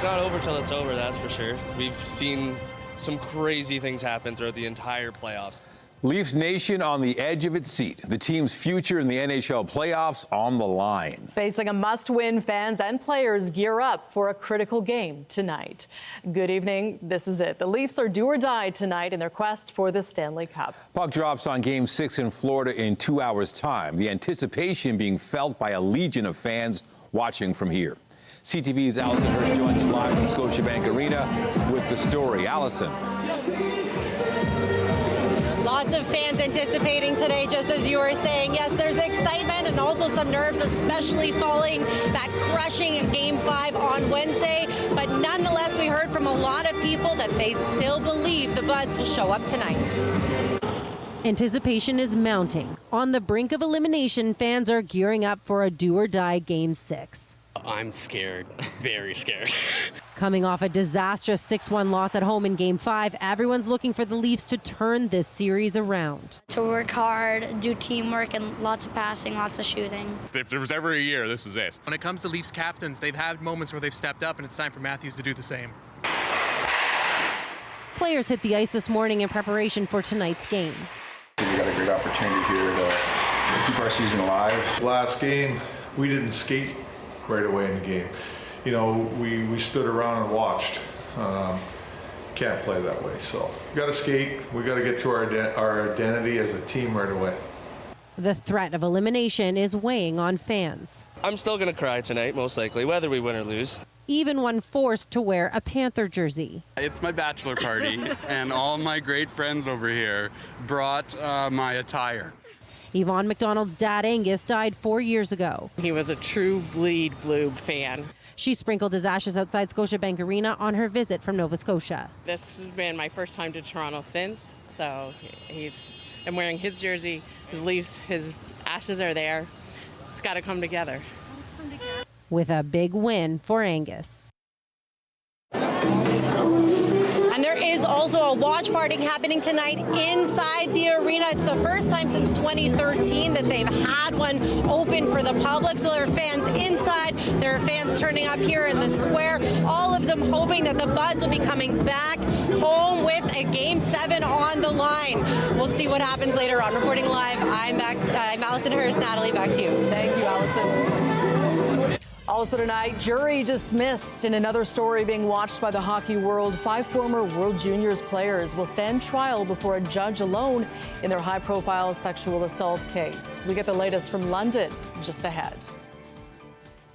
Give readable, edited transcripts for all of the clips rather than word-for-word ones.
not over till it's over, that's for sure. We've seen some crazy things happen throughout the entire playoffs. Leafs Nation on the edge of its seat. The team's future in the NHL playoffs on the line. Facing a must-win, fans and players gear up for a critical game tonight. Good evening. This is it. The Leafs are do or die tonight in their quest for the Stanley Cup. Puck drops on Game 6 in Florida in 2 hours' time. The anticipation being felt by a legion of fans watching from here. CTV's Allison Hurst joins us live from Scotiabank Arena with the story. Allison. Lots of fans anticipating today, just as you were saying. Yes, there's excitement and also some nerves, especially following that crushing Game 5 on Wednesday. But nonetheless, we heard from a lot of people that they still believe the Buds will show up tonight. Anticipation is mounting. On the brink of elimination, fans are gearing up for a do-or-die Game 6. I'm scared, very scared. Coming off a disastrous 6-1 loss at home in Game 5, everyone's looking for the Leafs to turn this series around. To work hard, do teamwork, and lots of passing, lots of shooting. If there was ever a year, this is it. When it comes to Leafs captains, they've had moments where they've stepped up, and it's time for Matthews to do the same. Players hit the ice this morning in preparation for tonight's game. We got a great opportunity here to keep our season alive. Last game, we didn't skate right away in the game. You know, we stood around and watched. Can't play that way. So we got to skate. We got to get to our identity as a team right away. The threat of elimination is weighing on fans. I'm still going to cry tonight, most likely, whether we win or lose. Even one forced to wear a Panther jersey. It's my bachelor party, and all my great friends over here brought my attire. Yvonne McDonald's dad, Angus, died 4 years ago. He was a true bleed blue fan. She sprinkled his ashes outside Scotiabank Arena on her visit from Nova Scotia. This has been my first time to Toronto since, so I'm wearing his jersey, his Leafs, his ashes are there. It's got to come together. With a big win for Angus. And there is also a watch party happening tonight inside the arena. It's the first time since 2013 that they've had one open for the public. So there are fans inside, there are fans turning up here in the square, all of them hoping that the Buds will be coming back home with a Game 7 on the line. We'll see what happens later on. Reporting live, I'm Allison Hurst. Natalie, back to you. Thank you, Allison. Also tonight, jury dismissed. In another story being watched by the hockey world, 5 former World Juniors players will stand trial before a judge alone in their high-profile sexual assault case. We get the latest from London just ahead.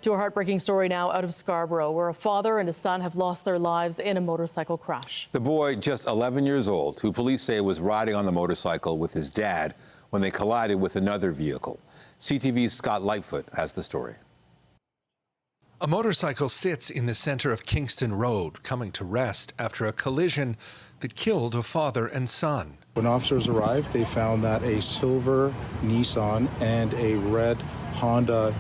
To a heartbreaking story now out of Scarborough, where a father and a son have lost their lives in a motorcycle crash. The boy, just 11 years old, who police say was riding on the motorcycle with his dad when they collided with another vehicle. CTV's Scott Lightfoot has the story. A motorcycle sits in the center of Kingston Road, coming to rest after a collision that killed a father and son. When officers arrived, they found that a silver Nissan and a red Honda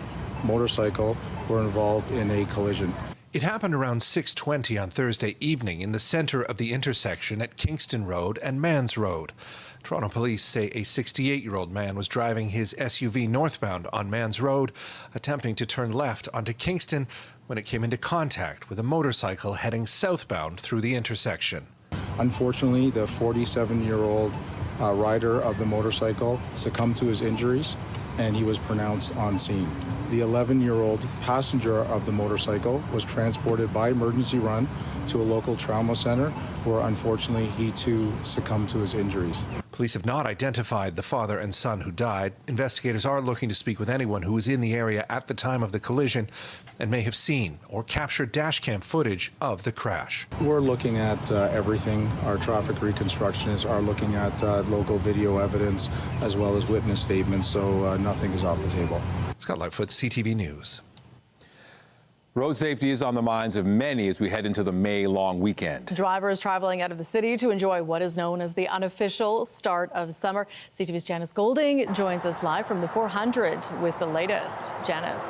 motorcycle were involved in a collision. It happened around 6:20 on Thursday evening in the center of the intersection at Kingston Road and Mans Road. Toronto police say a 68-year-old man was driving his SUV northbound on Mans Road, attempting to turn left onto Kingston when it came into contact with a motorcycle heading southbound through the intersection. Unfortunately, the 47-year-old rider of the motorcycle succumbed to his injuries, and he was pronounced on scene. The 11-year-old passenger of the motorcycle was transported by emergency run to a local trauma center, where unfortunately he too succumbed to his injuries. Police have not identified the father and son who died. Investigators are looking to speak with anyone who was in the area at the time of the collision and may have seen or captured dashcam footage of the crash. We're looking at everything. Our traffic reconstructionists are looking at local video evidence as well as witness statements, so nothing is off the table. Scott Lightfoot, CTV News. Road safety is on the minds of many as we head into the May long weekend. Drivers traveling out of the city to enjoy what is known as the unofficial start of summer. CTV's Janice Golding joins us live from the 400 with the latest. Janice.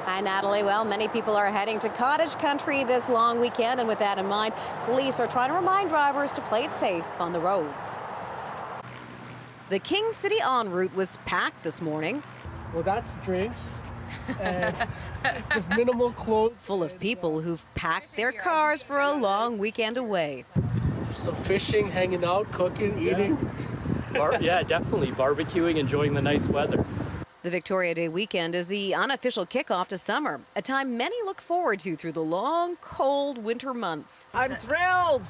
Hi, Natalie. Well, many people are heading to cottage country this long weekend, and with that in mind, police are trying to remind drivers to play it safe on the roads. The King City en route was packed this morning. Well, that's drinks. and just minimal clothes. Full of people who've packed their cars for a long weekend away. So fishing, hanging out, cooking, eating. Yeah, definitely. Barbecuing, enjoying the nice weather. The Victoria Day weekend is the unofficial kickoff to summer, a time many look forward to through the long, cold winter months. I'm thrilled.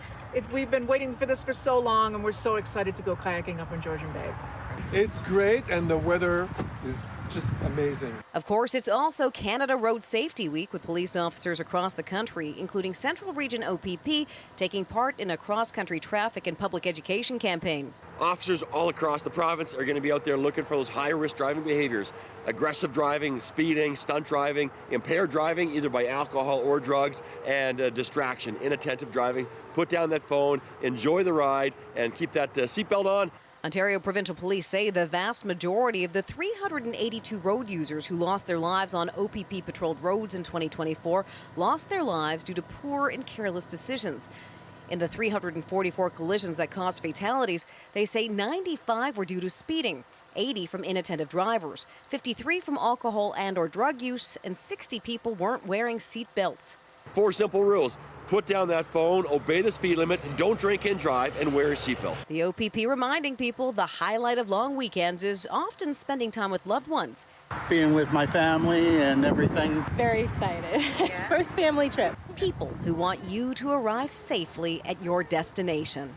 We've been waiting for this for so long, and we're so excited to go kayaking up in Georgian Bay. It's great, and the weather is just amazing. Of course, it's also Canada Road Safety Week, with police officers across the country, including Central Region OPP, taking part in a cross-country traffic and public education campaign. Officers all across the province are going to be out there looking for those high-risk driving behaviors. Aggressive driving, speeding, stunt driving, impaired driving either by alcohol or drugs, and distraction, inattentive driving. Put down that phone, enjoy the ride, and keep that seatbelt on. Ontario Provincial Police say the vast majority of the 382 road users who lost their lives on OPP patrolled roads in 2024 lost their lives due to poor and careless decisions. In the 344 collisions that caused fatalities, they say 95 were due to speeding, 80 from inattentive drivers, 53 from alcohol and/or drug use, and 60 people weren't wearing seat belts. 4 simple rules. Put down that phone, obey the speed limit, don't drink and drive, and wear a seatbelt. The OPP reminding people the highlight of long weekends is often spending time with loved ones. Being with my family and everything. Very excited. Yeah. First family trip. People who want you to arrive safely at your destination.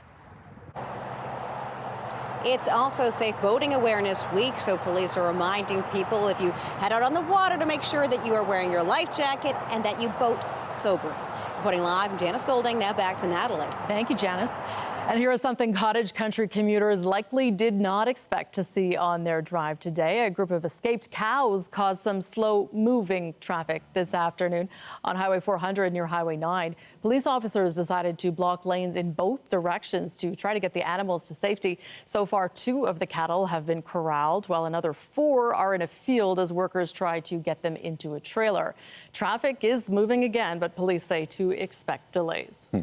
It's also Safe Boating Awareness Week, so police are reminding people if you head out on the water to make sure that you are wearing your life jacket and that you boat sober. Reporting live, I'm Janice Golding. Now back to Natalie. Thank you, Janice. And here is something cottage country commuters likely did not expect to see on their drive today. A group of escaped cows caused some slow-moving traffic this afternoon on Highway 400 near Highway 9. Police officers decided to block lanes in both directions to try to get the animals to safety. So far, 2 of the cattle have been corralled, while another 4 are in a field as workers try to get them into a trailer. Traffic is moving again, but police say to expect delays.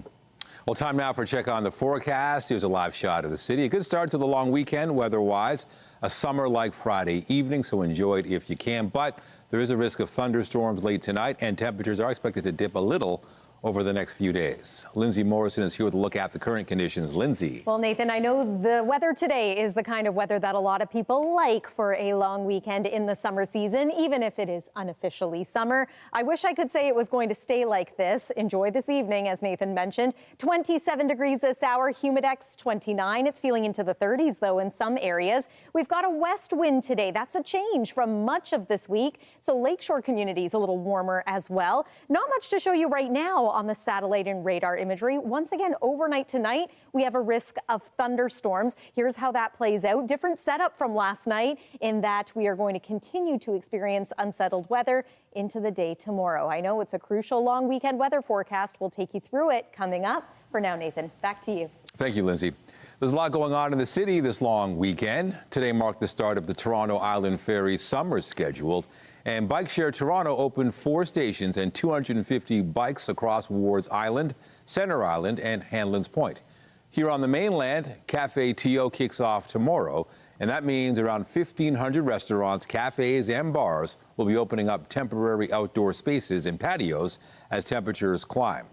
Well, time now for a check on the forecast. Here's a live shot of the city. A good start to the long weekend weather-wise. A summer-like Friday evening, so enjoy it if you can. But there is a risk of thunderstorms late tonight, and temperatures are expected to dip a little over the next few days. Lindsay Morrison is here with a look at the current conditions. Lindsay. Well, Nathan, I know the weather today is the kind of weather that a lot of people like for a long weekend in the summer season, even if it is unofficially summer. I wish I could say it was going to stay like this. Enjoy this evening, as Nathan mentioned. 27 degrees this hour, humidex 29. It's feeling into the 30s, though, in some areas. We've got a west wind today. That's a change from much of this week. So lakeshore communities a little warmer as well. Not much to show you right now on the satellite and radar imagery. Once again, overnight tonight, we have a risk of thunderstorms. Here's how that plays out. Different setup from last night in that we are going to continue to experience unsettled weather into the day tomorrow. I know it's a crucial long weekend weather forecast. We'll take you through it coming up. For now, Nathan, back to you. Thank you, Lindsay. There's a lot going on in the city this long weekend. Today marked the start of the Toronto Island Ferry summer scheduled. And Bike Share Toronto opened 4 stations and 250 bikes across Wards Island, Centre Island, and Hanlon's Point. Here on the mainland, Cafe TO kicks off tomorrow, and that means around 1,500 restaurants, cafes, and bars will be opening up temporary outdoor spaces and patios as temperatures climb.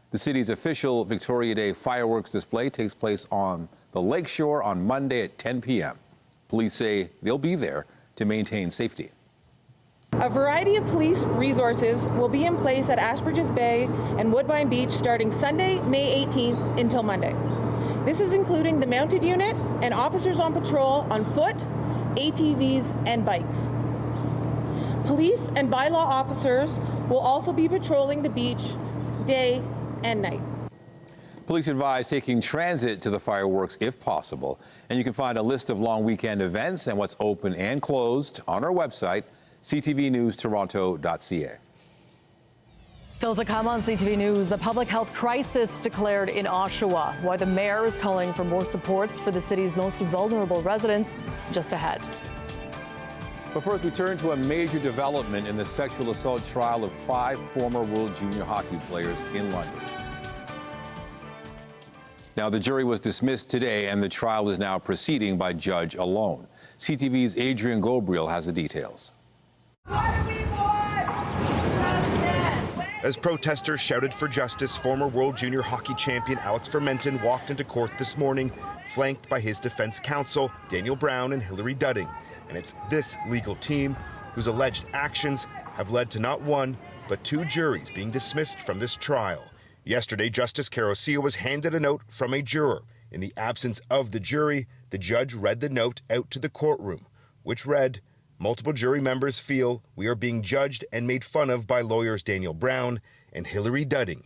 The city's official Victoria Day fireworks display takes place on the lakeshore on Monday at 10 p.m. Police say they'll be there to maintain safety. A variety of police resources will be in place at Ashbridges Bay and Woodbine Beach starting Sunday, May 18th until Monday. This is including the mounted unit and officers on patrol on foot, ATVs, and bikes. Police and bylaw officers will also be patrolling the beach day and night. Police advise taking transit to the fireworks if possible. And you can find a list of long weekend events and what's open and closed on our website, ctvnewstoronto.ca. Still to come on CTV News, the public health crisis declared in Ashawa. Why the mayor is calling for more supports for the city's most vulnerable residents. Just ahead. But first, we turn to a major development in the sexual assault trial of 5 former World Junior hockey players in London. Now, the jury was dismissed today, and the trial is now proceeding by judge alone. CTV's Adrian Gobriel has the details. What do we want? As protesters shouted for justice, former World Junior Hockey champion Alex Fermentin walked into court this morning, flanked by his defense counsel, Daniel Brown and Hillary Dudding. And it's this legal team whose alleged actions have led to not one, but 2 juries being dismissed from this trial. Yesterday, Justice Carossia was handed a note from a juror. In the absence of the jury, the judge read the note out to the courtroom, which read, "Multiple jury members feel we are being judged and made fun of by lawyers Daniel Brown and Hillary Dudding.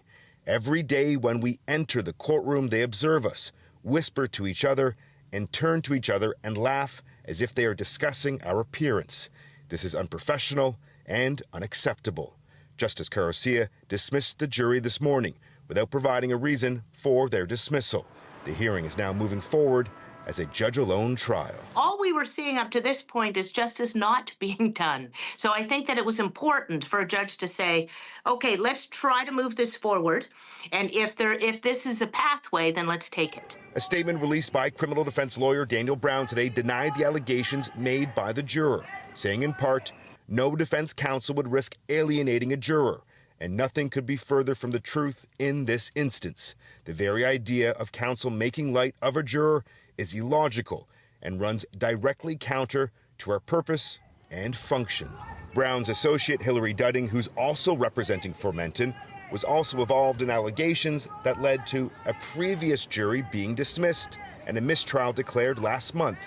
Every day when we enter the courtroom, they observe us, whisper to each other, and turn to each other and laugh as if they are discussing our appearance. This is unprofessional and unacceptable." Justice Carossia dismissed the jury this morning without providing a reason for their dismissal. The hearing is now moving forward as a judge-alone trial. All we were seeing up to this point is justice not being done. So I think that it was important for a judge to say, okay, let's try to move this forward. And if this is a pathway, then let's take it. A statement released by criminal defense lawyer Daniel Brown today denied the allegations made by the juror, saying in part, no defense counsel would risk alienating a juror, and nothing could be further from the truth in this instance. The very idea of counsel making light of a juror is illogical and runs directly counter to our purpose and function. Brown's associate Hillary Dudding, who's also representing Fermentin, was also involved in allegations that led to a previous jury being dismissed and a mistrial declared last month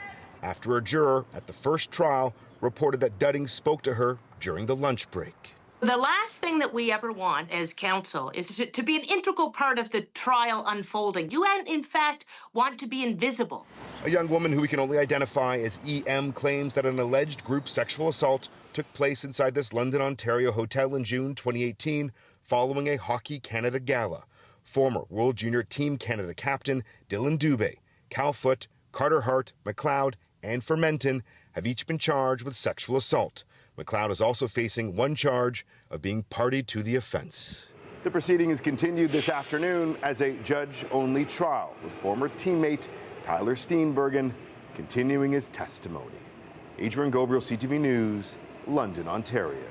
after a juror at the first trial reported that Dudding spoke to her during the lunch break. The last thing that we ever want as counsel is to be an integral part of the trial unfolding. You, in fact, want to be invisible. A young woman who we can only identify as EM claims that an alleged group sexual assault took place inside this London, Ontario hotel in June 2018 following a Hockey Canada gala. Former World Junior Team Canada captain Dylan Dubé, Cal Foote, Carter Hart, McLeod, and Fermentin have each been charged with sexual assault. McLeod is also facing one charge of being party to the offense. The proceeding is continued this afternoon as a judge-only trial with former teammate Tyler Steenbergen continuing his testimony. Adrian Gobriel, CTV News, London, Ontario.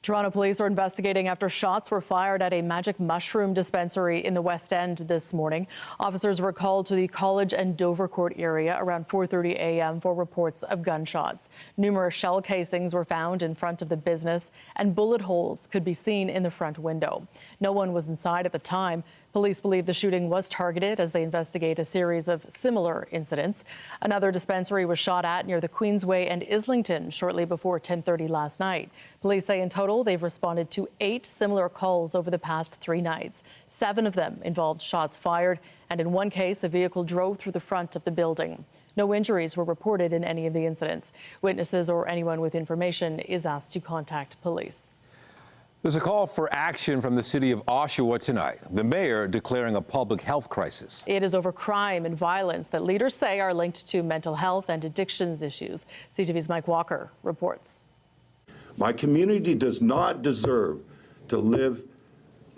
Toronto police are investigating after shots were fired at a magic mushroom dispensary in the West End this morning. Officers were called to the College and Dovercourt area around 4:30 a.m. for reports of gunshots. Numerous shell casings were found in front of the business, and bullet holes could be seen in the front window. No one was inside at the time. Police believe the shooting was targeted as they investigate a series of similar incidents. Another dispensary was shot at near the Queensway and Islington shortly before 10:30 last night. Police say in total they've responded to 8 similar calls over the past 3 nights. 7 of them involved shots fired, and in one case, a vehicle drove through the front of the building. No injuries were reported in any of the incidents. Witnesses or anyone with information is asked to contact police. There's a call for action from the city of Ashawa tonight. The mayor declaring a public health crisis. It is over crime and violence that leaders say are linked to mental health and addictions issues. CTV's Mike Walker reports. My community does not deserve to live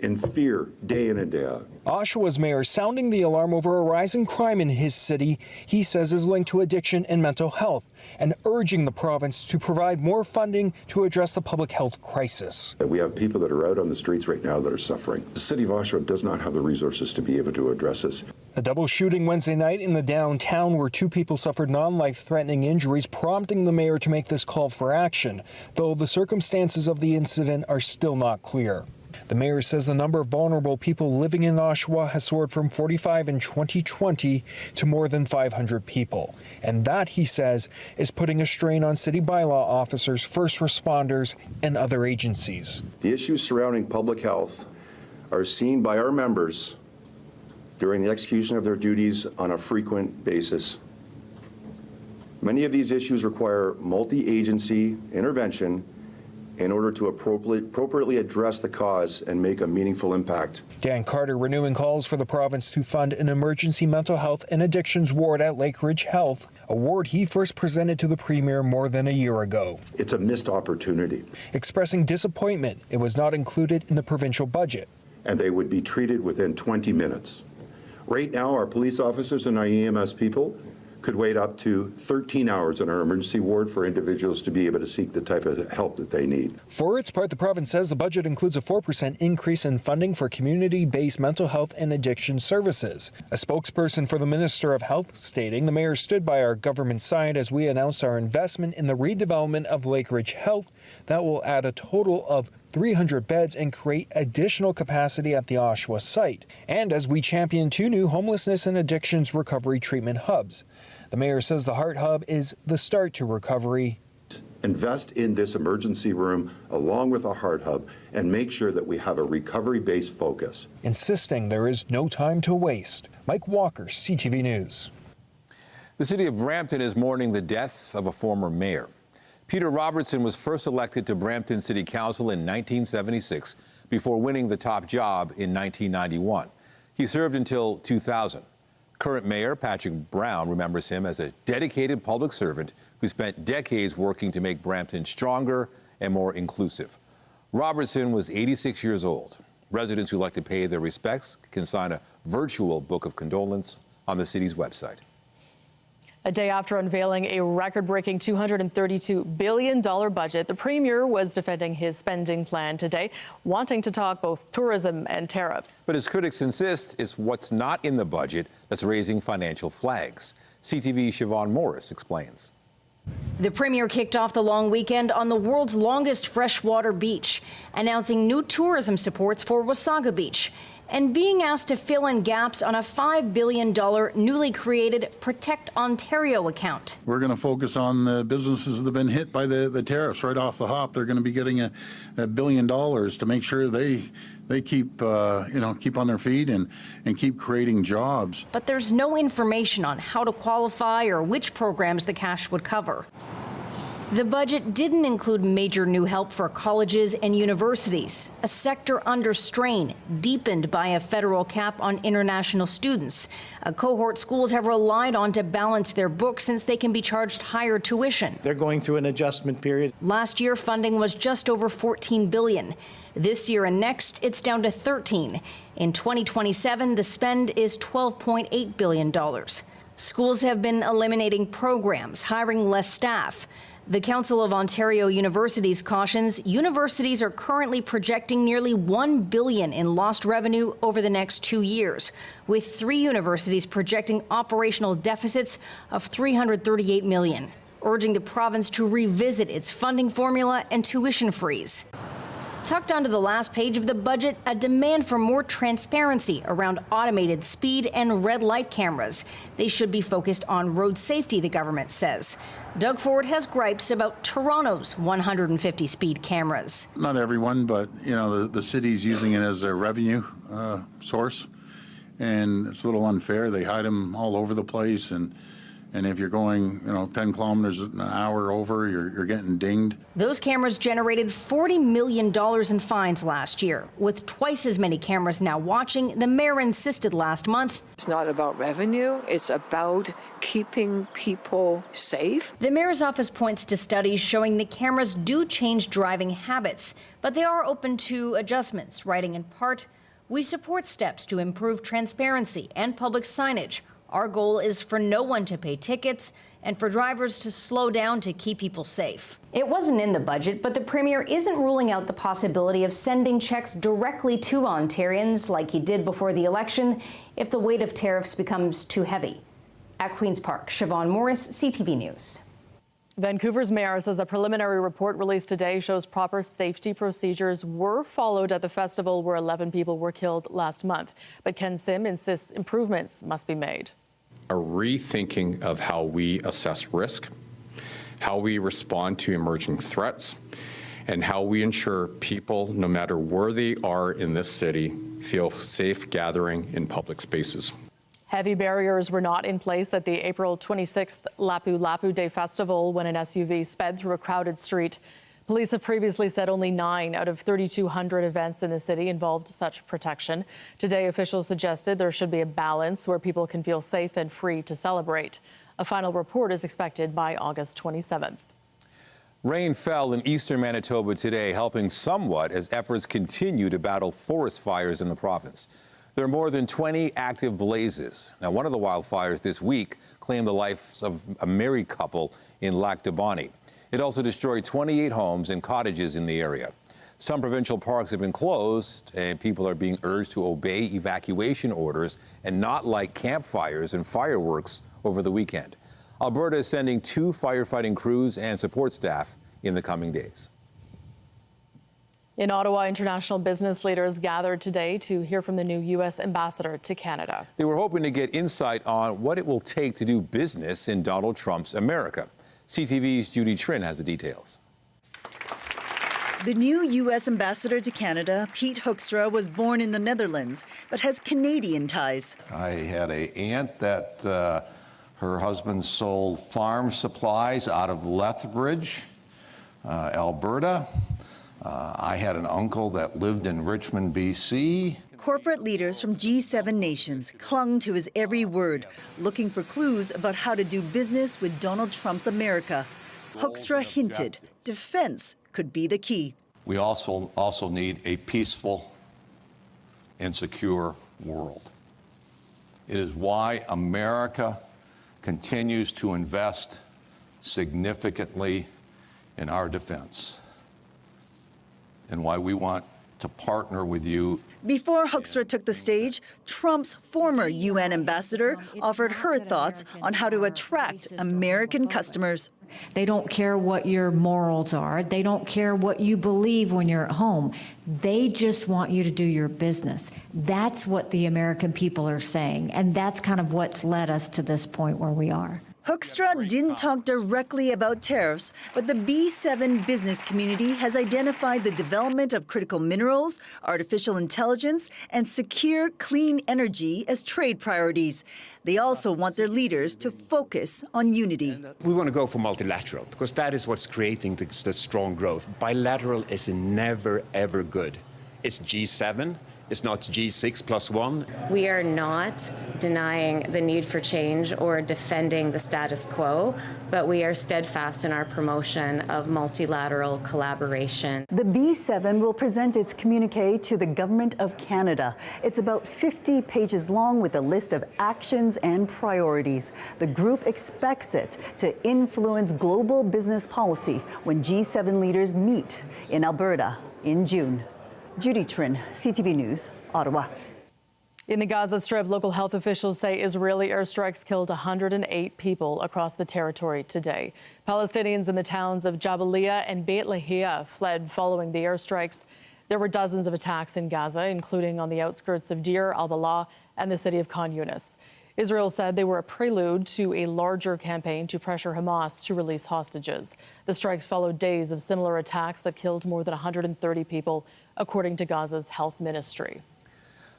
in fear day in and day out. Oshawa's mayor sounding the alarm over a rising crime in his city he says is linked to addiction and mental health, and urging the province to provide more funding to address the public health crisis. We have people that are out on the streets right now that are suffering. The city of Oshawa does not have the resources to be able to address this. A double shooting Wednesday night in the downtown where 2 people suffered non-life-threatening injuries, prompting the mayor to make this call for action, though the circumstances of the incident are still not clear. The mayor says the number of vulnerable people living in Oshawa has soared from 45 in 2020 to more than 500 people. And that, he says, is putting a strain on city bylaw officers, first responders, and other agencies. The issues surrounding public health are seen by our members during the execution of their duties on a frequent basis. Many of these issues require multi-agency intervention in order to appropriately address the cause and make a meaningful impact. Dan Carter renewing calls for the province to fund an emergency mental health and addictions ward at Lakeridge Health, a ward he first presented to the Premier more than a year ago. It's a missed opportunity. Expressing disappointment it was not included in the provincial budget. And they would be treated within 20 minutes. Right now, our police officers and our EMS people could wait up to 13 hours in our emergency ward for individuals to be able to seek the type of help that they need. For its part, the province says the budget includes a 4% increase in funding for community-based mental health and addiction services. A spokesperson for the Minister of Health stating the mayor stood by our government side as we announced our investment in the redevelopment of Lakeridge Health that will add a total of 300 beds and create additional capacity at the Ashawa site. And as we champion 2 new homelessness and addictions recovery treatment hubs. The mayor says the Heart Hub is the start to recovery. Invest in this emergency room along with a Heart Hub and make sure that we have a recovery-based focus. Insisting there is no time to waste. Mike Walker, CTV News. The city of Brampton is mourning the death of a former mayor. Peter Robertson was first elected to Brampton City Council in 1976 before winning the top job in 1991. He served until 2000. Current mayor Patrick Brown remembers him as a dedicated public servant who spent decades working to make Brampton stronger and more inclusive. Robertson was 86 years old. Residents who like to pay their respects can sign a virtual book of condolence on the city's website. A day after unveiling a record-breaking $232 billion budget, the premier was defending his spending plan today, wanting to talk both tourism and tariffs. But his critics insist it's what's not in the budget that's raising financial flags. CTV's Siobhan Morris explains. The premier kicked off the long weekend on the world's longest freshwater beach, announcing new tourism supports for Wasaga Beach and being asked to fill in gaps on a $5 billion newly created Protect Ontario account. We're going to focus on the businesses that have been hit by the tariffs right off the hop. They're going to be getting $1 billion to make sure they keep keep on their feet and keep creating jobs. But there's no information on how to qualify or which programs the cash would cover. The budget didn't include major new help for colleges and universities, a sector under strain, deepened by a federal cap on international students, a cohort schools have relied on to balance their books since they can be charged higher tuition. They're going through an adjustment period. Last year, funding was just over $14 billion. This year and next, it's down to $13. In 2027, the spend is $12.8 billion. Schools have been eliminating programs, hiring less staff. The Council of Ontario Universities cautions universities are currently projecting nearly $1 billion in lost revenue over the next 2 years, with 3 universities projecting operational deficits of $338 million, urging the province to revisit its funding formula and tuition freeze. Tucked onto the last page of the budget, a demand for more transparency around automated speed and red light cameras. They should be focused on road safety, the government says. Doug Ford has gripes about Toronto's 150 speed cameras. Not everyone, but the city's using it as a revenue source, and it's a little unfair. They hide them all over the place, and if you're going 10 kilometers an hour over, you're getting dinged. Those cameras generated $40 million in fines last year. With twice as many cameras now watching, the mayor insisted last month. It's not about revenue, it's about keeping people safe. The mayor's office points to studies showing the cameras do change driving habits, but they are open to adjustments, writing in part, "We support steps to improve transparency and public signage. Our goal is for no one to pay tickets and for drivers to slow down to keep people safe." It wasn't in the budget, but the premier isn't ruling out the possibility of sending checks directly to Ontarians like he did before the election if the weight of tariffs becomes too heavy. At Queen's Park, Siobhan Morris, CTV News. Vancouver's mayor says a preliminary report released today shows proper safety procedures were followed at the festival where 11 people were killed last month. But Ken Sim insists improvements must be made. A rethinking of how we assess risk, how we respond to emerging threats, and how we ensure people, no matter where they are in this city, feel safe gathering in public spaces. Heavy barriers were not in place at the April 26th Lapu Lapu Day Festival when an SUV sped through a crowded street. Police have previously said only 9 out of 3,200 events in the city involved such protection. Today, officials suggested there should be a balance where people can feel safe and free to celebrate. A final report is expected by August 27th. Rain fell in eastern Manitoba today, helping somewhat as efforts continue to battle forest fires in the province. There are more than 20 active blazes. Now, one of the wildfires this week claimed the lives of a married couple in Lac du Bonnet. It also destroyed 28 homes and cottages in the area. Some provincial parks have been closed, and people are being urged to obey evacuation orders and not light campfires and fireworks over the weekend. Alberta is sending 2 firefighting crews and support staff in the coming days. In Ottawa, international business leaders gathered today to hear from the new U.S. ambassador to Canada. They were hoping to get insight on what it will take to do business in Donald Trump's America. CTV's Judy Trin has the details. The new U.S. ambassador to Canada, Pete Hoekstra, was born in the Netherlands, but has Canadian ties. I had an aunt that her husband sold farm supplies out of Lethbridge, Alberta. I had an uncle that lived in Richmond, BC. Corporate leaders from G7 nations clung to his every word, looking for clues about how to do business with Donald Trump's America. Hoekstra hinted defense could be the key. We also need a peaceful and secure world. It is why America continues to invest significantly in our defense, and why we want to partner with you. Before Hoekstra took the stage, Trump's former UN ambassador offered her thoughts on how to attract American customers. They don't care what your morals are. They don't care what you believe when you're at home. They just want you to do your business. That's what the American people are saying, and that's kind of what's led us to this point where we are. Hoekstra didn't talk directly about tariffs, but the B7 business community has identified the development of critical minerals, artificial intelligence, and secure, clean energy as trade priorities. They also want their leaders to focus on unity. We want to go for multilateral because that is what's creating the strong growth. Bilateral is never, ever good. It's G7. It's not G6 plus 1. We are not denying the need for change or defending the status quo, but we are steadfast in our promotion of multilateral collaboration. The B7 will present its communiqué to the Government of Canada. It's about 50 pages long with a list of actions and priorities. The group expects it to influence global business policy when G7 leaders meet in Alberta in June. Judy Trin, CTV News, Ottawa. In the Gaza Strip, local health officials say Israeli airstrikes killed 108 people across the territory today. Palestinians in the towns of Jabalia and Beit Lahia fled following the airstrikes. There were dozens of attacks in Gaza, including on the outskirts of Deir al-Balah and the city of Khan Yunis. Israel said they were a prelude to a larger campaign to pressure Hamas to release hostages. The strikes followed days of similar attacks that killed more than 130 people, according to Gaza's health ministry.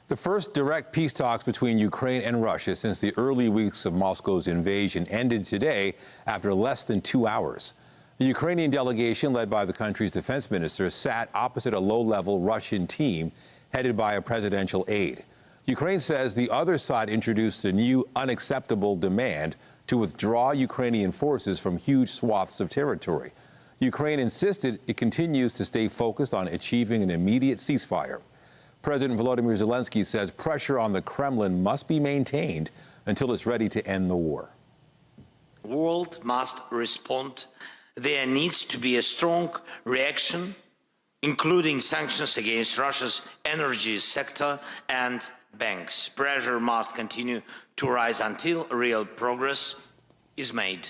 The first direct peace talks between Ukraine and Russia since the early weeks of Moscow's invasion ended today after less than 2 hours. The Ukrainian delegation, led by the country's defense minister, sat opposite a low-level Russian team headed by a presidential aide. Ukraine says the other side introduced a new unacceptable demand to withdraw Ukrainian forces from huge swaths of territory. Ukraine insisted it continues to stay focused on achieving an immediate ceasefire. President Volodymyr Zelensky says pressure on the Kremlin must be maintained until it's ready to end the war. The world must respond. There needs to be a strong reaction, including sanctions against Russia's energy sector and banks. Pressure must continue to rise until real progress is made.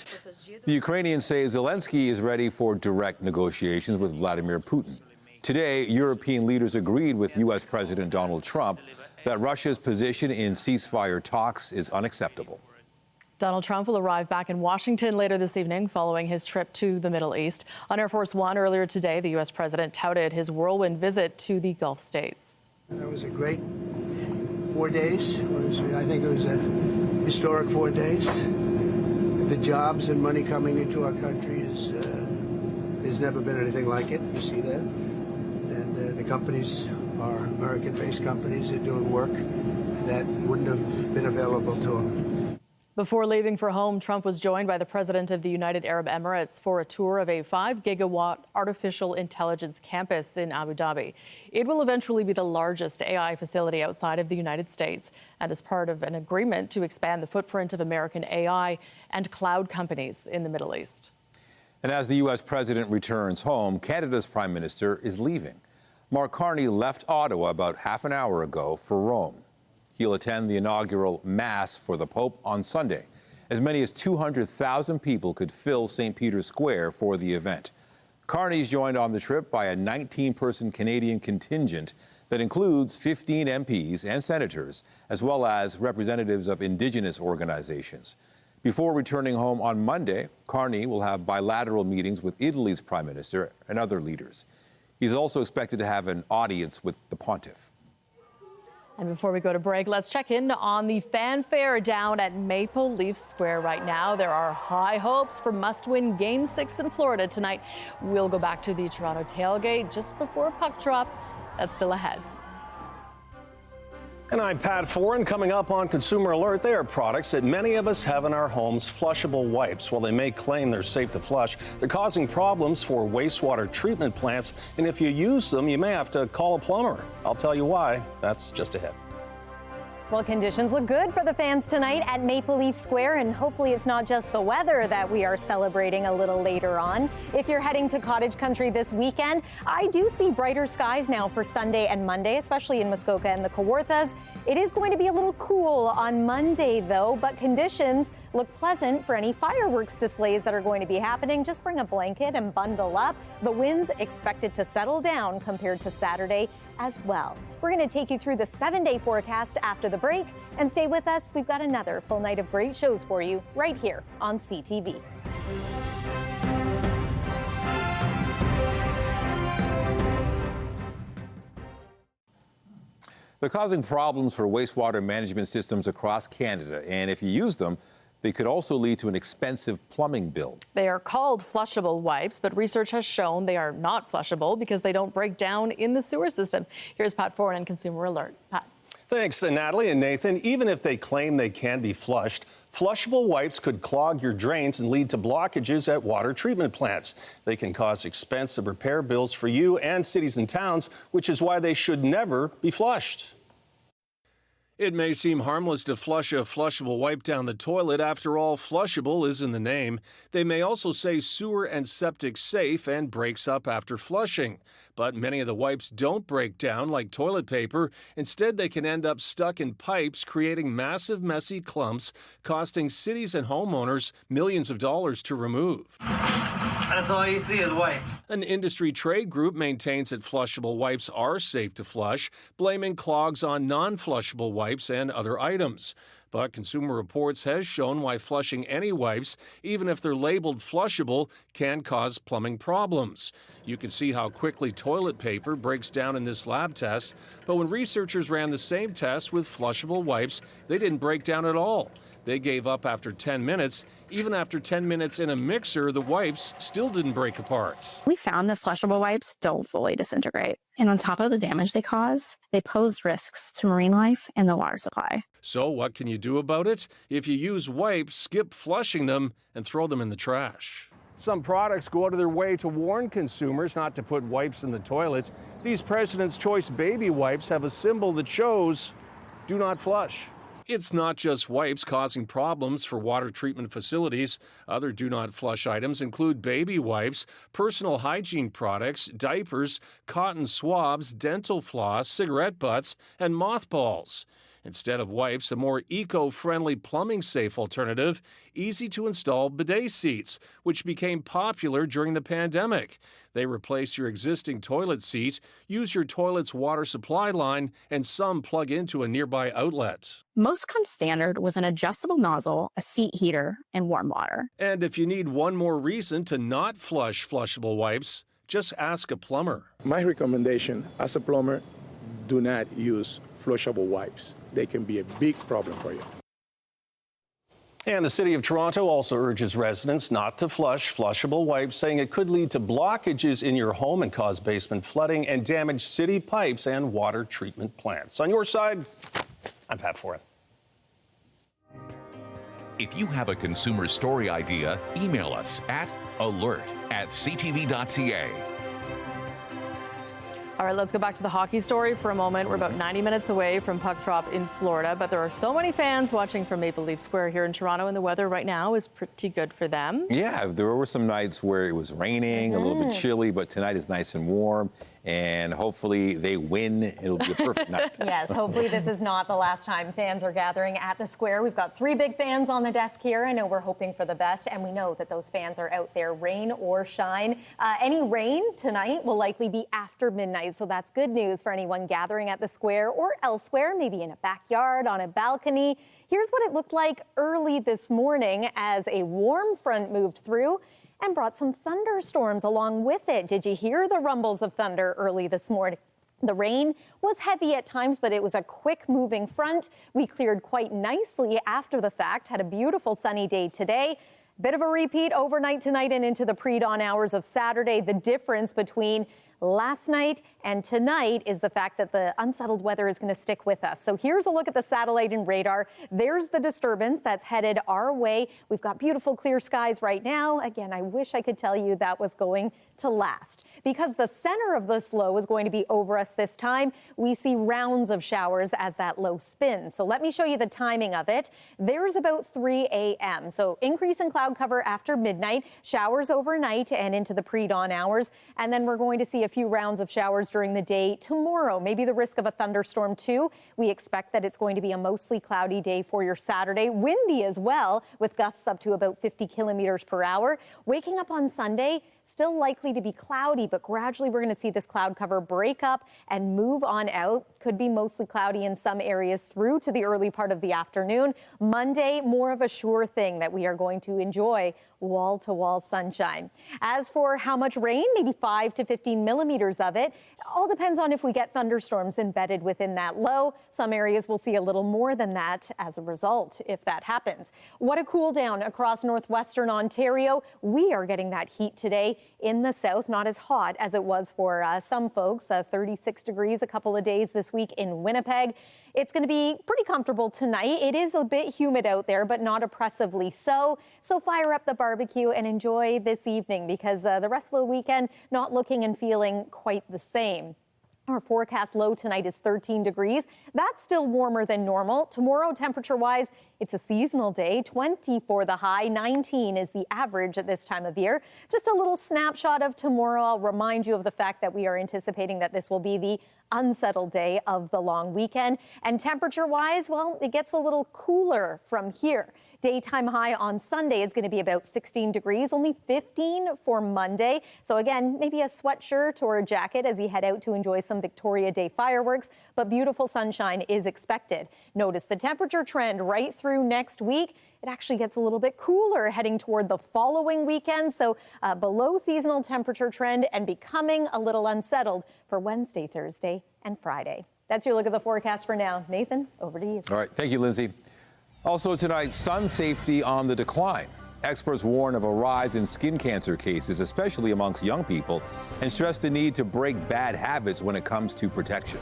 The Ukrainians say Zelensky is ready for direct negotiations with Vladimir Putin. Today, European leaders agreed with U.S. President Donald Trump that Russia's position in ceasefire talks is unacceptable. Donald Trump will arrive back in Washington later this evening following his trip to the Middle East. On Air Force One earlier today, the U.S. president touted his whirlwind visit to the Gulf states. It was a great 4 days. I think it was a historic 4 days. The jobs and money coming into our country there's never been anything like it. You see that. And the companies are American-based companies. They're doing work that wouldn't have been available to them. Before leaving for home, Trump was joined by the president of the United Arab Emirates for a tour of a 5-gigawatt artificial intelligence campus in Abu Dhabi. It will eventually be the largest AI facility outside of the United States and is part of an agreement to expand the footprint of American AI and cloud companies in the Middle East. And as the U.S. president returns home, Canada's prime minister is leaving. Mark Carney left Ottawa about half an hour ago for Rome. He'll attend the inaugural Mass for the Pope on Sunday. As many as 200,000 people could fill St. Peter's Square for the event. Carney's joined on the trip by a 19-person Canadian contingent that includes 15 MPs and senators, as well as representatives of Indigenous organizations. Before returning home on Monday, Carney will have bilateral meetings with Italy's prime minister and other leaders. He's also expected to have an audience with the pontiff. And before we go to break, let's check in on the fanfare down at Maple Leaf Square right now. There are high hopes for must-win Game 6 in Florida tonight. We'll go back to the Toronto tailgate just before puck drop. That's still ahead. And I'm Pat Foran. Coming up on Consumer Alert, they are products that many of us have in our homes, flushable wipes. While they may claim they're safe to flush, they're causing problems for wastewater treatment plants. And if you use them, you may have to call a plumber. I'll tell you why. That's just ahead. Well, conditions look good for the fans tonight at Maple Leaf Square, and hopefully it's not just the weather that we are celebrating a little later on. If you're heading to cottage country this weekend, I do see brighter skies now for Sunday and Monday, especially in Muskoka and the Kawarthas. It is going to be a little cool on Monday, though, but conditions look pleasant for any fireworks displays that are going to be happening. Just bring a blanket and bundle up. The winds expected to settle down compared to Saturday as well. We're going to take you through the 7-day forecast after the break, and stay with us. We've got another full night of great shows for you right here on CTV. They're causing problems for wastewater management systems across Canada, and if you use them, they could also lead to an expensive plumbing bill. They are called flushable wipes, but research has shown they are not flushable because they don't break down in the sewer system. Here's Pat Foran and Consumer Alert. Pat. Thanks, Natalie and Nathan. Even if they claim they can be flushed, flushable wipes could clog your drains and lead to blockages at water treatment plants. They can cause expensive repair bills for you and cities and towns, which is why they should never be flushed. It may seem harmless to flush a flushable wipe down the toilet. After all, flushable is in the name. They may also say sewer and septic safe and breaks up after flushing. But many of the wipes don't break down like toilet paper. Instead, they can end up stuck in pipes, creating massive, messy clumps, costing cities and homeowners millions of dollars to remove. That's all you see is wipes. An industry trade group maintains that flushable wipes are safe to flush, blaming clogs on non-flushable wipes and other items. But Consumer Reports has shown why flushing any wipes, even if they're labeled flushable, can cause plumbing problems. You can see how quickly toilet paper breaks down in this lab test, but when researchers ran the same test with flushable wipes, they didn't break down at all. They gave up after 10 minutes. Even after 10 minutes in a mixer, the wipes still didn't break apart. We found that flushable wipes don't fully disintegrate. And on top of the damage they cause, they pose risks to marine life and the water supply. So what can you do about it? If you use wipes, skip flushing them and throw them in the trash. Some products go out of their way to warn consumers not to put wipes in the toilets. These President's Choice baby wipes have a symbol that shows, "Do not flush." It's not just wipes causing problems for water treatment facilities. Other do not flush items include baby wipes, personal hygiene products, diapers, cotton swabs, dental floss, cigarette butts, and mothballs. Instead of wipes, a more eco-friendly plumbing-safe alternative, easy-to-install bidet seats, which became popular during the pandemic. They replace your existing toilet seat, use your toilet's water supply line, and some plug into a nearby outlet. Most come standard with an adjustable nozzle, a seat heater, and warm water. And if you need one more reason to not flush flushable wipes, just ask a plumber. My recommendation as a plumber, do not use flushable wipes. They can be a big problem for you. And the City of Toronto also urges residents not to flush flushable wipes, saying it could lead to blockages in your home and cause basement flooding and damage city pipes and water treatment plants. On your side, I'm Pat Foran. If you have a consumer story idea, email us at alert@ctv.ca. All right, let's go back to the hockey story for a moment. We're about 90 minutes away from puck drop in Florida, but there are so many fans watching from Maple Leaf Square here in Toronto, and the weather right now is pretty good for them. Yeah, there were some nights where it was raining, a little bit chilly, but tonight is nice and warm, and hopefully they win. It'll be a perfect night. Yes, hopefully this is not the last time fans are gathering at the square. We've got 3 big fans on the desk here. I know we're hoping for the best, and we know that those fans are out there, rain or shine. Any rain tonight will likely be after midnight. So that's good news for anyone gathering at the square or elsewhere, maybe in a backyard, on a balcony. Here's what it looked like early this morning as a warm front moved through and brought some thunderstorms along with it. Did you hear the rumbles of thunder early this morning? The rain was heavy at times, but it was a quick moving front. We cleared quite nicely after the fact, had a beautiful sunny day today. Bit of a repeat overnight tonight and into the pre-dawn hours of Saturday. The difference between last night and tonight is the fact that the unsettled weather is going to stick with us. So here's a look at the satellite and radar. There's the disturbance that's headed our way. We've got beautiful clear skies right now. Again, I wish I could tell you that was going to last. Because the center of this low is going to be over us this time, we see rounds of showers as that low spins. So let me show you the timing of it. There's about 3 a.m. So increase in cloud cover after midnight, showers overnight and into the pre-dawn hours. And then we're going to see a few rounds of showers during the day tomorrow. Maybe the risk of a thunderstorm too. We expect that it's going to be a mostly cloudy day for your Saturday. Windy as well, with gusts up to about 50 kilometers per hour. Waking up on Sunday, still likely to be cloudy, but gradually we're going to see this cloud cover break up and move on out. Could be mostly cloudy in some areas through to the early part of the afternoon. Monday, more of a sure thing that we are going to enjoy wall-to-wall sunshine. As for how much rain, maybe 5 to 15 millimeters of it. All depends on if we get thunderstorms embedded within that low. Some areas will see a little more than that as a result if that happens. What a cool down across northwestern Ontario. We are getting that heat today in the south, not as hot as it was for some folks. 36 degrees a couple of days this week in Winnipeg. It's going to be pretty comfortable tonight. It is a bit humid out there, but not oppressively so. So fire up the barbecue and enjoy this evening because the rest of the weekend not looking and feeling quite the same. Our forecast low tonight is 13 degrees. That's still warmer than normal. Tomorrow, temperature-wise, it's a seasonal day. 20 for the high, 19 is the average at this time of year. Just a little snapshot of tomorrow. I'll remind you of the fact that we are anticipating that this will be the unsettled day of the long weekend. And temperature-wise, well, it gets a little cooler from here. Daytime high on Sunday is going to be about 16 degrees, only 15 for Monday. So again, maybe a sweatshirt or a jacket as you head out to enjoy some Victoria Day fireworks, but beautiful sunshine is expected. Notice the temperature trend right through next week. It actually gets a little bit cooler heading toward the following weekend. So below seasonal temperature trend and becoming a little unsettled for Wednesday, Thursday, and Friday. That's your look at the forecast for now. Nathan, over to you. All right. Thank you, Lindsay. Also tonight, sun safety on the decline. Experts warn of a rise in skin cancer cases, especially amongst young people, and stress the need to break bad habits when it comes to protection.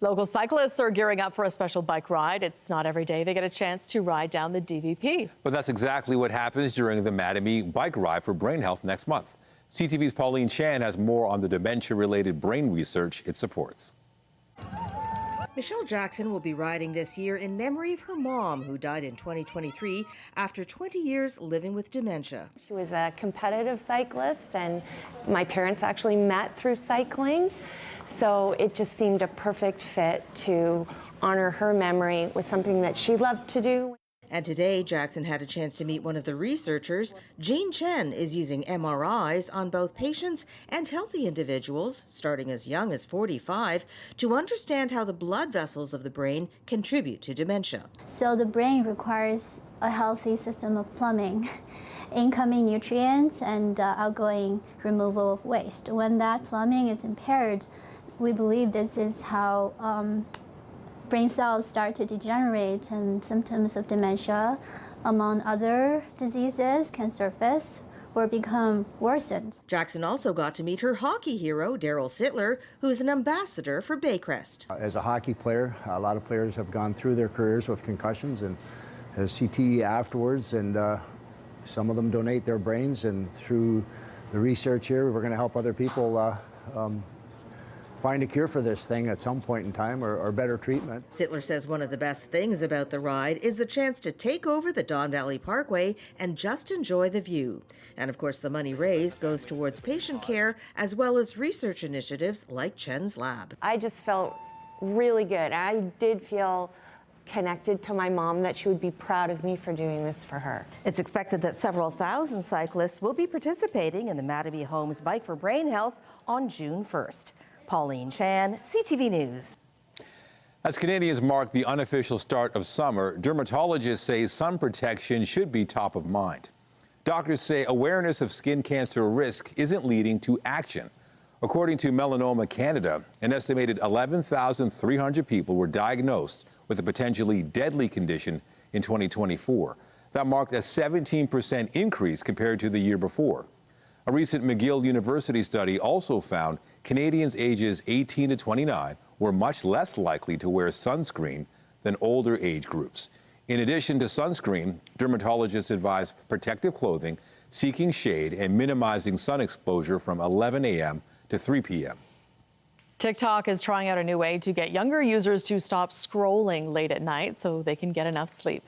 Local cyclists are gearing up for a special bike ride. It's not every day they get a chance to ride down the DVP. But that's exactly what happens during the Mattamy Bike Ride for Brain Health next month. CTV's Pauline Chan has more on the dementia-related brain research it supports. Michelle Jackson will be riding this year in memory of her mom, who died in 2023 after 20 years living with dementia. She was a competitive cyclist, and my parents actually met through cycling, so it just seemed a perfect fit to honor her memory with something that she loved to do. And today, Jackson had a chance to meet one of the researchers. Jean Chen is using MRIs on both patients and healthy individuals, starting as young as 45, to understand how the blood vessels of the brain contribute to dementia. So the brain requires a healthy system of plumbing, incoming nutrients and outgoing removal of waste. When that plumbing is impaired, we believe this is how brain cells start to degenerate, and symptoms of dementia, among other diseases, can surface. or become worsened. Jackson also got to meet her hockey hero, Daryl Sittler, who's an ambassador for Baycrest. As a hockey player, a lot of players have gone through their careers with concussions and has CTE afterwards, and some of them donate their brains, and through the research here, we're going to help other people find a cure for this thing at some point in time, or better treatment. Sittler says one of the best things about the ride is the chance to take over the Don Valley Parkway and just enjoy the view. And of course, the money raised goes towards patient care as well as research initiatives like Chen's lab. I just felt really good. I did feel connected to my mom, that she would be proud of me for doing this for her. It's expected that several thousand cyclists will be participating in the Mattamy Homes Bike for Brain Health on June 1st. Pauline Chan, CTV News. As Canadians mark the unofficial start of summer, dermatologists say sun protection should be top of mind. Doctors say awareness of skin cancer risk isn't leading to action. According to Melanoma Canada, an estimated 11,300 people were diagnosed with a potentially deadly condition in 2024. That marked a 17% increase compared to the year before. A recent McGill University study also found Canadians ages 18 to 29 were much less likely to wear sunscreen than older age groups. In addition to sunscreen, dermatologists advise protective clothing, seeking shade, and minimizing sun exposure from 11 a.m. to 3 p.m. TikTok is trying out a new way to get younger users to stop scrolling late at night so they can get enough sleep.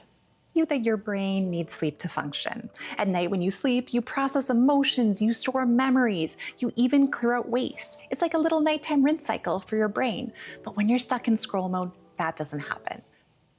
That your brain needs sleep to function. At night when you sleep, you process emotions, you store memories, you even clear out waste. It's like a little nighttime rinse cycle for your brain. But when you're stuck in scroll mode, that doesn't happen.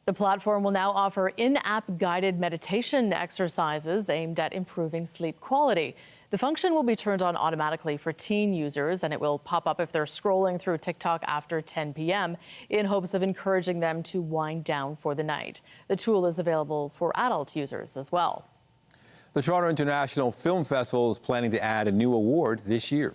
The platform will now offer in-app guided meditation exercises aimed at improving sleep quality. The function will be turned on automatically for teen users, and it will pop up if they're scrolling through TikTok after 10 p.m. in hopes of encouraging them to wind down for the night. The tool is available for adult users as well. The Toronto International Film Festival is planning to add a new award this year.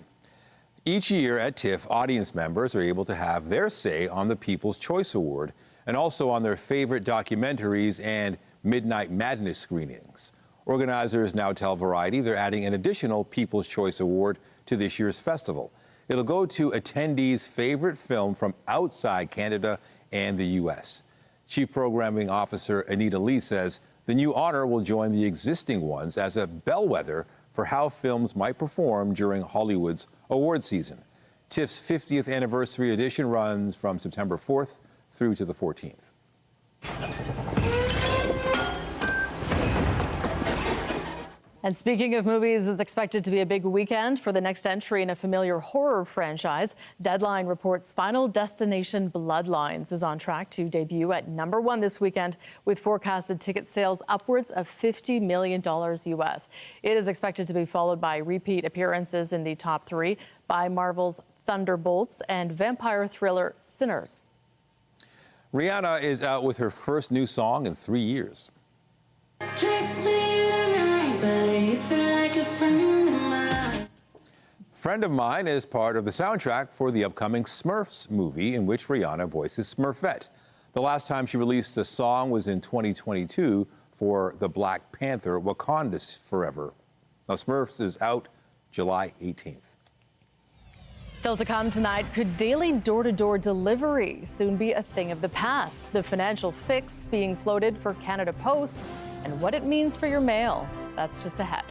Each year at TIFF, audience members are able to have their say on the People's Choice Award and also on their favorite documentaries and Midnight Madness screenings. Organizers now tell Variety they're adding an additional People's Choice Award to this year's festival. It'll go to attendees' favorite film from outside Canada and the U.S. Chief Programming Officer Anita Lee says the new honor will join the existing ones as a bellwether for how films might perform during Hollywood's award season. TIFF's 50th anniversary edition runs from September 4th through to the 14th. And speaking of movies, it's expected to be a big weekend for the next entry in a familiar horror franchise. Deadline reports Final Destination Bloodlines is on track to debut at #1 this weekend, with forecasted ticket sales upwards of $50 million US. It is expected to be followed by repeat appearances in the top 3 by Marvel's Thunderbolts and vampire thriller Sinners. Rihanna is out with her first new song in 3 years. Friend of Mine is part of the soundtrack for the upcoming Smurfs movie, in which Rihanna voices Smurfette. The last time she released a song was in 2022 for the Black Panther Wakanda Forever. Now, Smurfs is out July 18th. Still to come tonight, could daily door-to-door delivery soon be a thing of the past? The financial fix being floated for Canada Post and what it means for your mail. That's just ahead.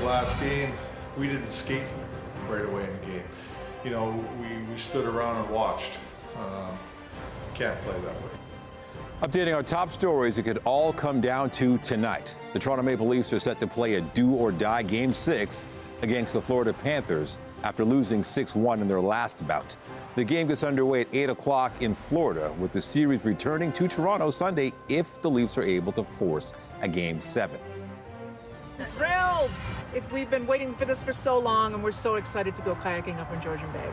Last game, we didn't skate right away in the game. You know, we stood around and watched. Can't play that way. Updating our top stories, it could all come down to tonight. The Toronto Maple Leafs are set to play a do-or-die Game 6 against the Florida Panthers after losing 6-1 in their last bout. The game gets underway at 8 o'clock in Florida, with the series returning to Toronto Sunday if the Leafs are able to force a Game 7. Thrilled! We've been waiting for this for so long, and we're so excited to go kayaking up in Georgian Bay.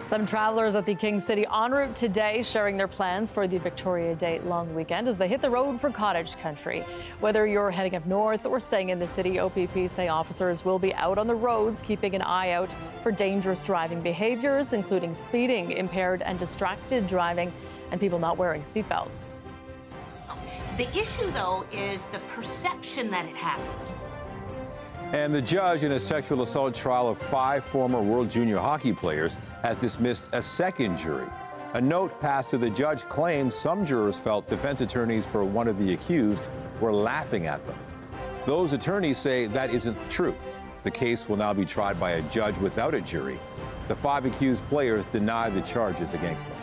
Some travelers at the King City en route today sharing their plans for the Victoria Day long weekend as they hit the road for cottage country. Whether you're heading up north or staying in the city, OPP say officers will be out on the roads keeping an eye out for dangerous driving behaviors, including speeding, impaired and distracted driving, and people not wearing seatbelts. The issue, though, is the perception that it happened. And the judge in a sexual assault trial of 5 former World Junior hockey players has dismissed a second jury. A note passed to the judge claims some jurors felt defense attorneys for one of the accused were laughing at them. Those attorneys say that isn't true. The case will now be tried by a judge without a jury. The 5 accused players deny the charges against them.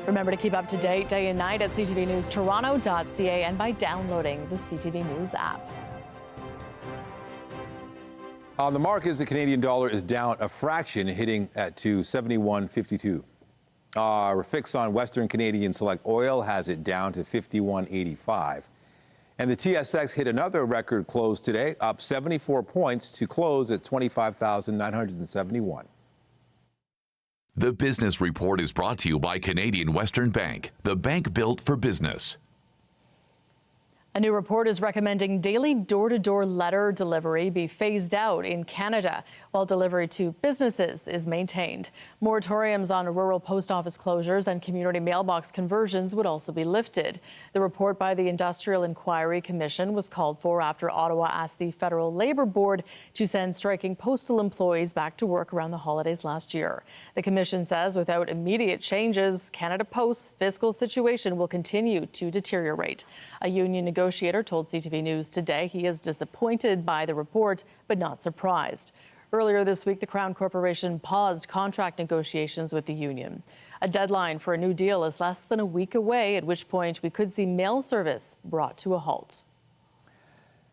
Remember to keep up to date day and night at ctvnewstoronto.ca and by downloading the CTV News app. On the markets, the Canadian dollar is down a fraction, hitting at $71.52. Our fix on Western Canadian Select Oil has it down to $51.85. And the TSX hit another record close today, up 74 points to close at 25,971. The Business Report is brought to you by Canadian Western Bank, the bank built for business. A new report is recommending daily door-to-door letter delivery be phased out in Canada, while delivery to businesses is maintained. Moratoriums on rural post office closures and community mailbox conversions would also be lifted. The report by the Industrial Inquiry Commission was called for after Ottawa asked the Federal Labour Board to send striking postal employees back to work around the holidays last year. The commission says without immediate changes, Canada Post's fiscal situation will continue to deteriorate. A union negotiator told CTV News today he is disappointed by the report, but not surprised. Earlier this week, the Crown Corporation paused contract negotiations with the union. A deadline for a new deal is less than a week away, at which point we could see mail service brought to a halt.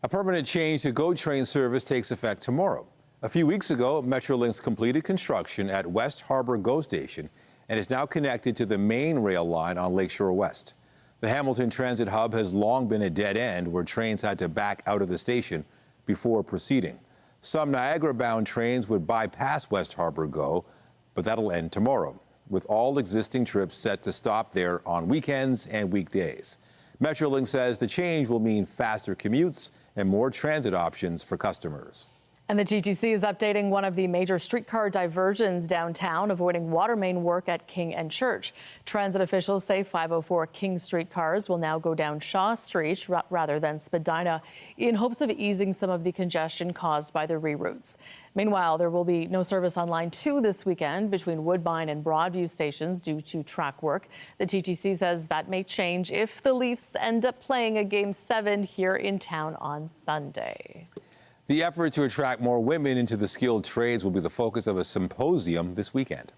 A permanent change to GO train service takes effect tomorrow. A few weeks ago, Metrolinx completed construction at West Harbour GO Station and is now connected to the main rail line on Lakeshore West. The Hamilton Transit Hub has long been a dead end where trains had to back out of the station before proceeding. Some Niagara-bound trains would bypass West Harbour GO, but that'll end tomorrow, with all existing trips set to stop there on weekends and weekdays. Metrolinx says the change will mean faster commutes and more transit options for customers. And the TTC is updating one of the major streetcar diversions downtown, avoiding water main work at King and Church. Transit officials say 504 King Street cars will now go down Shaw Street rather than Spadina in hopes of easing some of the congestion caused by the reroutes. Meanwhile, there will be no service on Line 2 this weekend between Woodbine and Broadview stations due to track work. The TTC says that may change if the Leafs end up playing a Game 7 here in town on Sunday. The effort to attract more women into the skilled trades will be the focus of a symposium this weekend.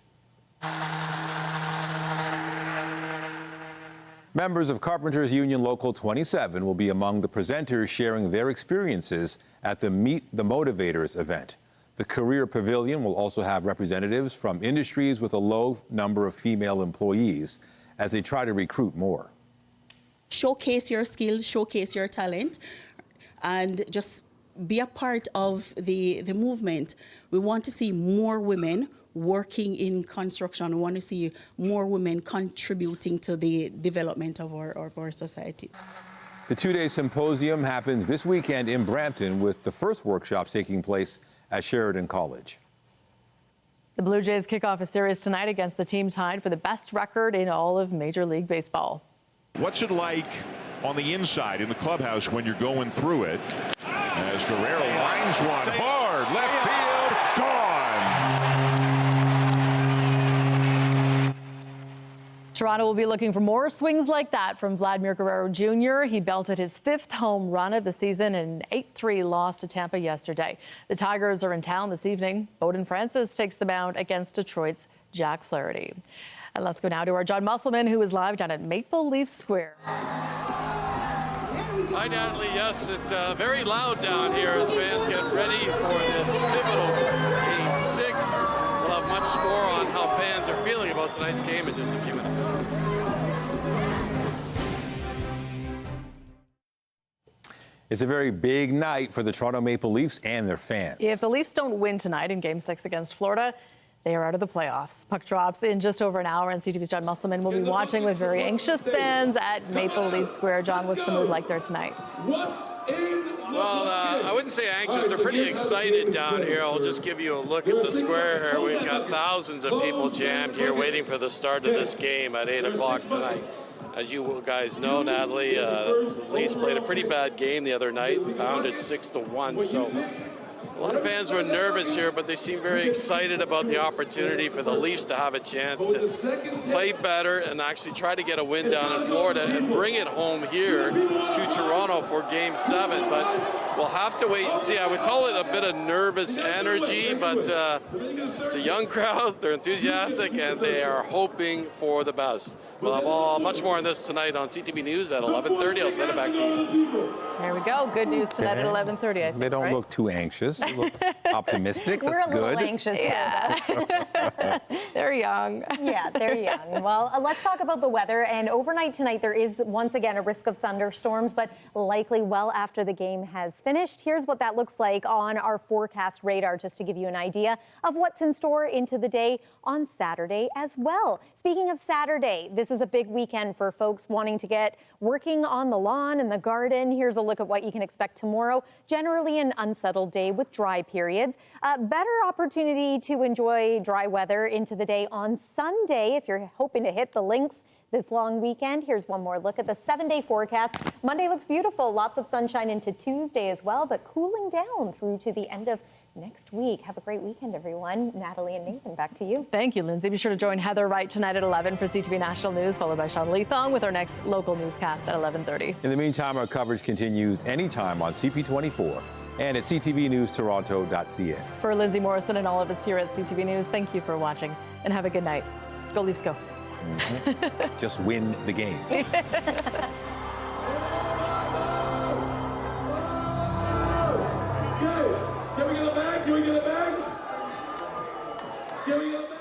Members of Carpenters Union Local 27 will be among the presenters sharing their experiences at the Meet the Motivators event. The Career Pavilion will also have representatives from industries with a low number of female employees as they try to recruit more. Showcase your skills, showcase your talent, and just be a part of the movement. We want to see more women working in construction. We want to see more women contributing to the development of our society. The two-day symposium happens this weekend in Brampton, with the first workshops taking place at Sheridan College. The Blue Jays kick off a series tonight against the team tied for the best record in all of Major League Baseball. What's it like on the inside in the clubhouse when you're going through it? As Guerrero lines one hard, left field, gone. Toronto will be looking for more swings like that from Vladimir Guerrero Jr. He belted his 5th home run of the season in an 8-3 loss to Tampa yesterday. The Tigers are in town this evening. Bowden Francis takes the mound against Detroit's Jack Flaherty. And let's go now to our John Musselman, who is live down at Maple Leaf Square. Hi, Natalie. Yes, it's very loud down here as fans get ready for this pivotal Game 6. We'll have much more on how fans are feeling about tonight's game in just a few minutes. It's a very big night for the Toronto Maple Leafs and their fans. If the Leafs don't win tonight in Game 6 against Florida, they are out of the playoffs. Puck drops in just over an hour, and CTV's John Musselman will be watching with very anxious fans at Maple Leaf Square. John, what's the mood like there tonight? Well, I wouldn't say anxious. They're pretty excited down here. I'll just give you a look at the square here. We've got thousands of people jammed here waiting for the start of this game at 8 o'clock tonight. As you guys know, Natalie, the Leafs played a pretty bad game the other night, pounded 6-1. So a lot of fans were nervous here, but they seem very excited about the opportunity for the Leafs to have a chance to play better and actually try to get a win down in Florida and bring it home here to Toronto for Game 7. But we'll have to wait and see. I would call it a bit of nervous energy, but it's a young crowd. They're enthusiastic, and they are hoping for the best. We'll have much more on this tonight on CTV News at 11:30. I'll send it back to you. There we go. Good news tonight at 11:30, I think. They don't right? look too anxious. They look optimistic. We're That's a little good. anxious. Yeah. They're young. Yeah, they're young. Well, let's talk about the weather. And overnight tonight, there is once again a risk of thunderstorms, but likely well after the game has finished. Here's what that looks like on our forecast radar, just to give you an idea of what's in store into the day on Saturday as well. Speaking of Saturday, this is a big weekend for folks wanting to get working on the lawn and the garden. Here's a look at what you can expect tomorrow. Generally an unsettled day with dry periods. Better opportunity to enjoy dry weather into the day on Sunday if you're hoping to hit the links this long weekend. Here's one more look at the 7-day forecast. Monday looks beautiful. Lots of sunshine into Tuesday as well, but cooling down through to the end of next week. Have a great weekend, everyone. Natalie and Nathan, back to you. Thank you, Lindsay. Be sure to join Heather Wright tonight at 11 for CTV National News, followed by Sean Leathong with our next local newscast at 11:30. In the meantime, our coverage continues anytime on CP24 and at ctvnewstoronto.ca. For Lindsay Morrison and all of us here at CTV News, thank you for watching and have a good night. Go Leafs, go. Just win the game. Can we get it back? Can we get it back? Can we get it back?